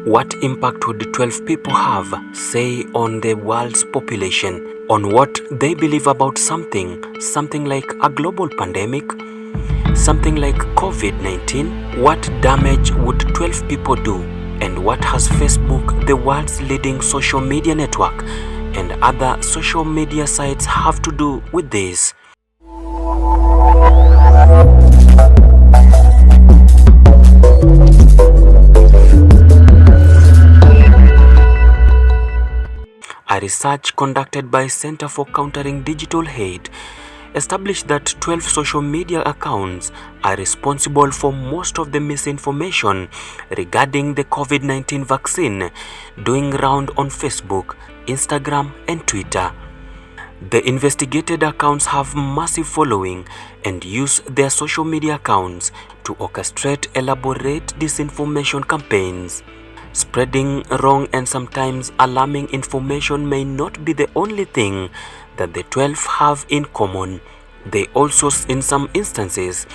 What impact would 12 people have, say, on the world's population, on what they believe about something like a global pandemic, something like COVID-19? What damage would 12 people do? And what has Facebook, the world's leading social media network, and other social media sites have to do with this? A research conducted by Center for Countering Digital Hate established that 12 social media accounts are responsible for most of the misinformation regarding the COVID-19 vaccine doing round on Facebook, Instagram, and Twitter. The investigated accounts have massive following and use their social media accounts to orchestrate elaborate disinformation campaigns. Spreading wrong and sometimes alarming information may not be the only thing that the 12 have in common. They also, in some instances,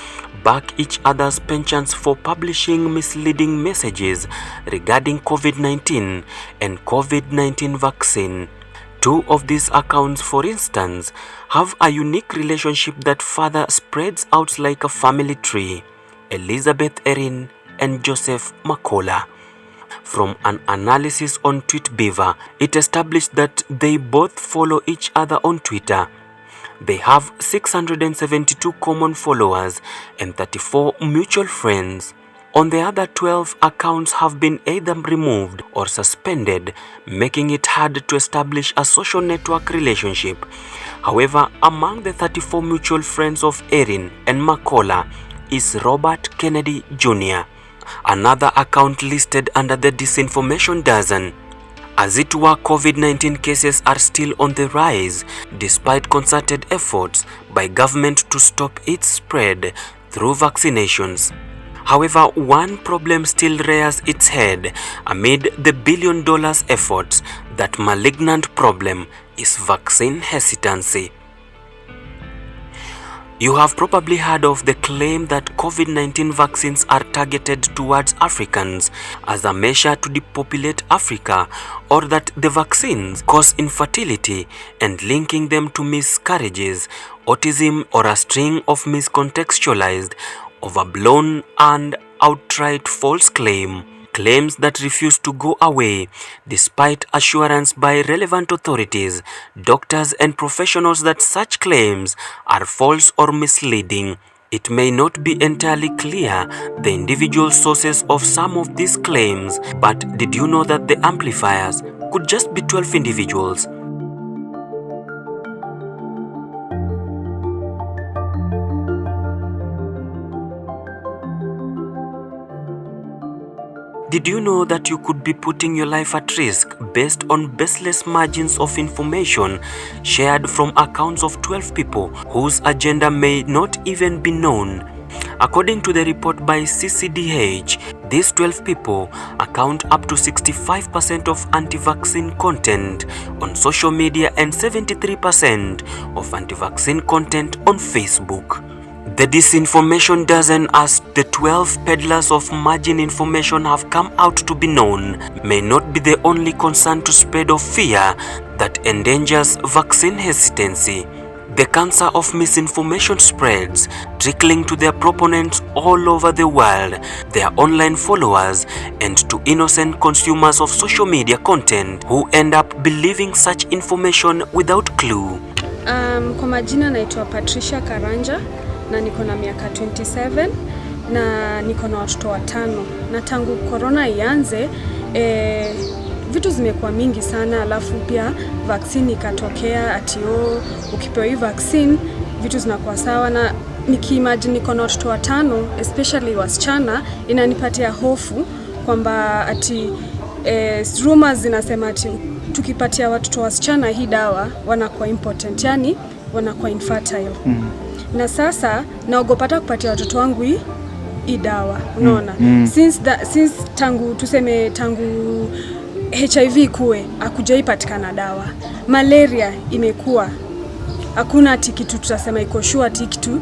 back each other's penchants for publishing misleading messages regarding COVID-19 and COVID-19 vaccine. Two of these accounts, for instance, have a unique relationship that further spreads out like a family tree: Elizabeth Erin and Joseph Makola. From an analysis on TweetBeaver, it established that they both follow each other on Twitter. They have 672 common followers and 34 mutual friends. On the other 12 accounts have been either removed or suspended, making it hard to establish a social network relationship. However, among the 34 mutual friends of Erin and Makola is Robert Kennedy Jr., another account listed under the Disinformation dozen. As it were, COVID-19 cases are still on the rise despite concerted efforts by government to stop its spread through vaccinations. However, one problem still rears its head amid the billion-dollar efforts. That malignant problem is vaccine hesitancy. You have probably heard of the claim that COVID-19 vaccines are targeted towards Africans as a measure to depopulate Africa, or that the vaccines cause infertility, and linking them to miscarriages, autism, or a string of miscontextualized, overblown, and outright false claims that refuse to go away despite assurance by relevant authorities, doctors, and professionals that such claims are false or misleading. It may not be entirely clear the individual sources of some of these claims, but did you know that the amplifiers could just be 12 individuals? Did you know that you could be putting your life at risk based on baseless margins of information shared from accounts of 12 people whose agenda may not even be known? According to the report by CCDH, these 12 people account up to 65% of anti-vaccine content on social media and 73% of anti-vaccine content on Facebook. The Disinformation dozen, as the 12 peddlers of margin information have come out to be known, may not be the only concern to spread of fear that endangers vaccine hesitancy. The cancer of misinformation spreads, trickling to their proponents all over the world, their online followers, and to innocent consumers of social media content who end up believing such information without clue. Kwa majina naitwa Patricia Karanja na niko na miaka 27 na niko na watoto 5, na tangu corona ianze vitu zimekuwa mingi sana, alafu pia vaccine ikatokea ukipewa hii vaccine vitu zinakuwa sawa, na nikiimagine niko na watoto 5 especially wasichana, inanipatia hofu kwamba rumors zinasema tukipatia watoto wasichana hii dawa wanakuwa impotent, yani wanakuwa infertile. Na sasa naogopata kupatia watoto wangu hii dawa, unaona. Since tangu HIV kuwe hakujaipatikana dawa. Malaria imekuwa hakuna kitu tutasema iko sure kitu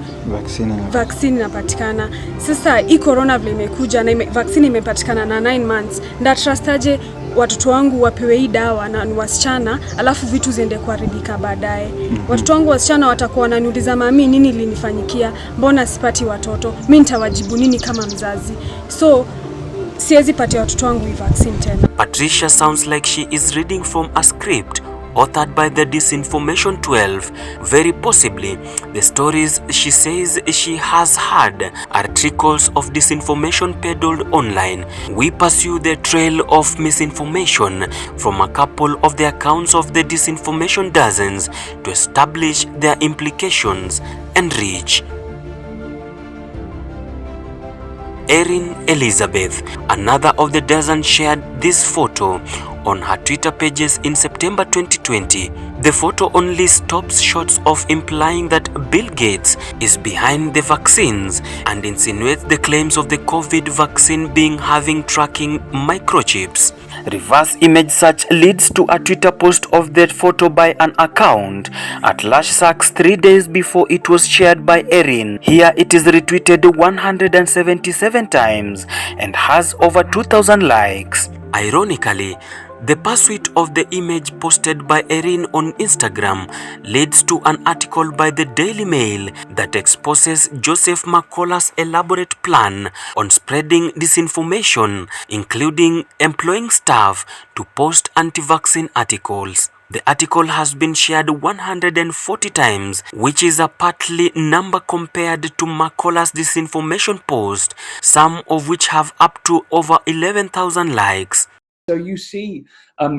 vaccine inapatikana. Sasa hii corona vile imekuja na vaccine imepatikana na 9 months, nda trustaje watoto wangu wapewe hii dawa na ni wasichana alafu vitu ziende kuharibika baadaye? Watoto wangu wasichana watakuwa wananiuliza mami, nini linifanyikia, mbona sipati watoto? Mimi nitawajibu nini kama mzazi? So siwezi patia watoto wangu hii vaccine tena. Patricia sounds like she is reading from a script authored by the Disinformation 12. Very possibly, the stories she says she has heard are trickles of disinformation peddled online. We pursue the trail of misinformation from a couple of the accounts of the disinformation dozens to establish their implications and reach. Erin Elizabeth, another of the dozen, shared this photo on her Twitter pages in September 2020. The photo only stops short of implying that Bill Gates is behind the vaccines and insinuates the claims of the COVID vaccine being having tracking microchips. Reverse image search leads to a Twitter post of that photo by an account at #Sachs 3 days before it was shared by Erin. Here it is retweeted 177 times and has over 2,000 likes. Ironically, the pursuit of the image posted by Erin on Instagram leads to an article by the Daily Mail that exposes Joseph McCullough's elaborate plan on spreading disinformation, including employing staff to post anti-vaccine articles. The article has been shared 140 times, which is a partly number compared to McCullough's disinformation post, some of which have up to over 11,000 likes. So you see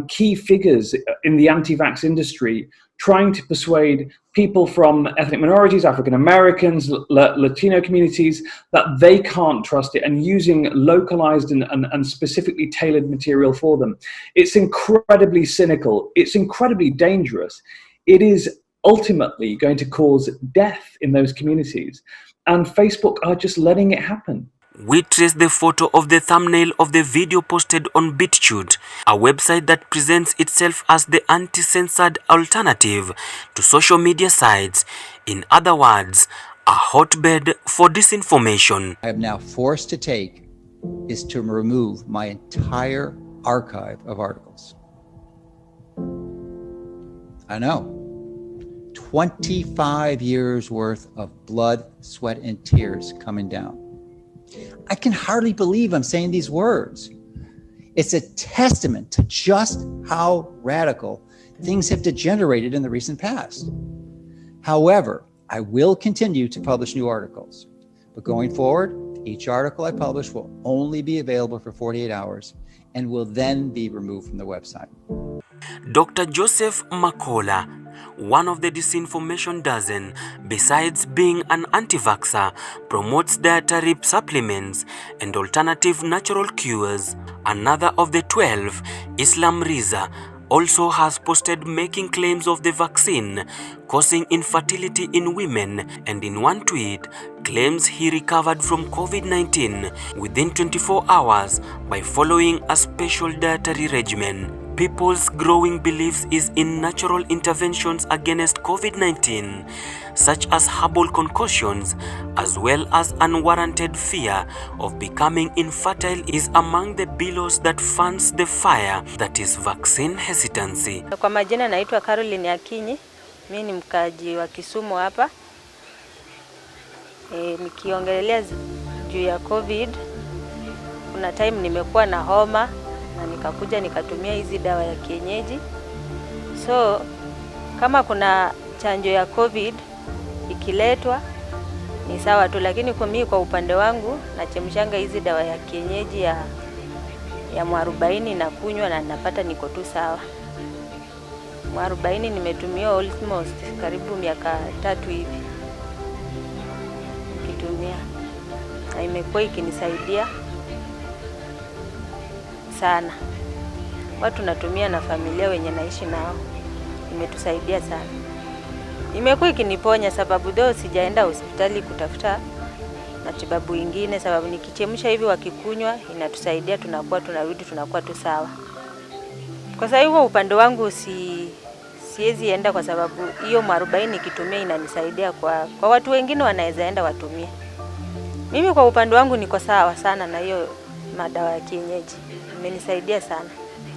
key figures in the anti-vax industry trying to persuade people from ethnic minorities, African Americans, Latino communities, that they can't trust it, and using localized and specifically tailored material for them. It's incredibly cynical. It's incredibly dangerous. It is ultimately going to cause death in those communities. And Facebook are just letting it happen. We trace the photo of the thumbnail of the video posted on BitChute, a website that presents itself as the anti-censored alternative to social media sites. In other words, a hotbed for disinformation. I am now forced to take is to remove my entire archive of articles. I know. 25 years worth of blood, sweat, and tears coming down. I can hardly believe I'm saying these words. It's a testament to just how radical things have degenerated in the recent past. However, I will continue to publish new articles, but going forward, each article I publish will only be available for 48 hours and will then be removed from the website. Dr. Joseph McCullough, one of the disinformation dozen, besides being an anti-vaxxer, promotes dietary supplements and alternative natural cures. Another of the 12, Islam Riza, also has posted making claims of the vaccine causing infertility in women, and in one tweet claims he recovered from COVID-19 within 24 hours by following a special dietary regimen. People's growing beliefs is in natural interventions against COVID-19, such as herbal concoctions, as well as unwarranted fear of becoming infertile is among the billows that fans the fire that is vaccine hesitancy. Kwa majina naitwa Caroline Akinyi, mimi ni mkaji wa Kisumu hapa. Nikiongelelea juu ya COVID, kuna time nimekuwa na homa na nikakuja nikatumia hizi dawa ya kienyeji. So kama kuna chanjo ya COVID ikiletwa ni sawa tu, lakini kwa mimi kwa upande wangu nachemshanga hizi dawa ya kienyeji ya mwarobaini na kunywa na napata niko tu sawa. Mwarobaini nimetumia almost karibu miaka 3 hivi nikitumia, na imekuwa ikinisaidia sana. Watu natumia na familia wenye naishi nao, imetusaidia sana. Imekuwa ikiniponya sababu though sijaenda hospitali kutafuta matibabu ingine, sababu nikichemsha hivi wakikunywa inatusaidia, tunakuwa tunarudi tunakuwa tu sawa. Kwa sababu upande wangu siwezi enda kwa sababu hiyo 40 nikitumia inanisaidia kwa watu wengine wanaweza enda watumie. Mimi kwa upande wangu niko sawa sana na hiyo madawa ya kienyeji. Imenisaidia sana.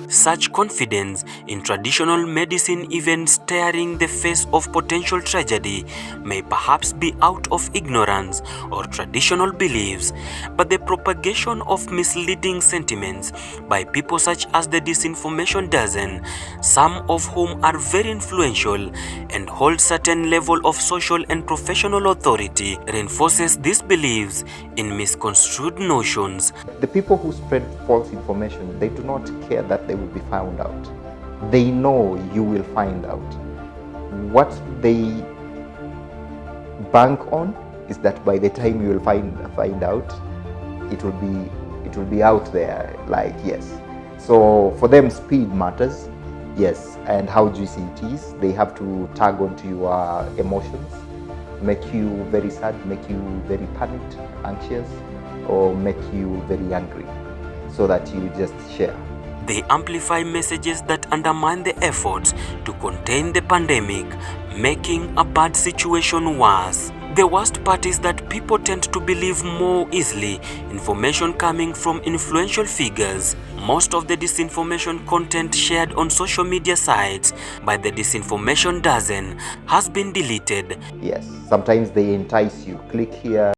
Such confidence in traditional medicine, even staring the face of potential tragedy, may perhaps be out of ignorance or traditional beliefs, but the propagation of misleading sentiments by people such as the Disinformation dozen, some of whom are very influential and hold certain level of social and professional authority, reinforces these beliefs in misconstrued notions. The people who spread false information, they do not care that they will be found out. They know you will find out. What they bank on is that by the time you will find out, it will be out there, like, yes. So for them, speed matters, yes, and how juicy it is. They have to tag onto your emotions, make you very sad, make you very panicked, anxious, or make you very angry, so that you just share. They amplify messages that undermine the efforts to contain the pandemic, making a bad situation worse. The worst part is that people tend to believe more easily information coming from influential figures. Most of the disinformation content shared on social media sites by the Disinformation dozen has been deleted. Yes, sometimes they entice you. Click here.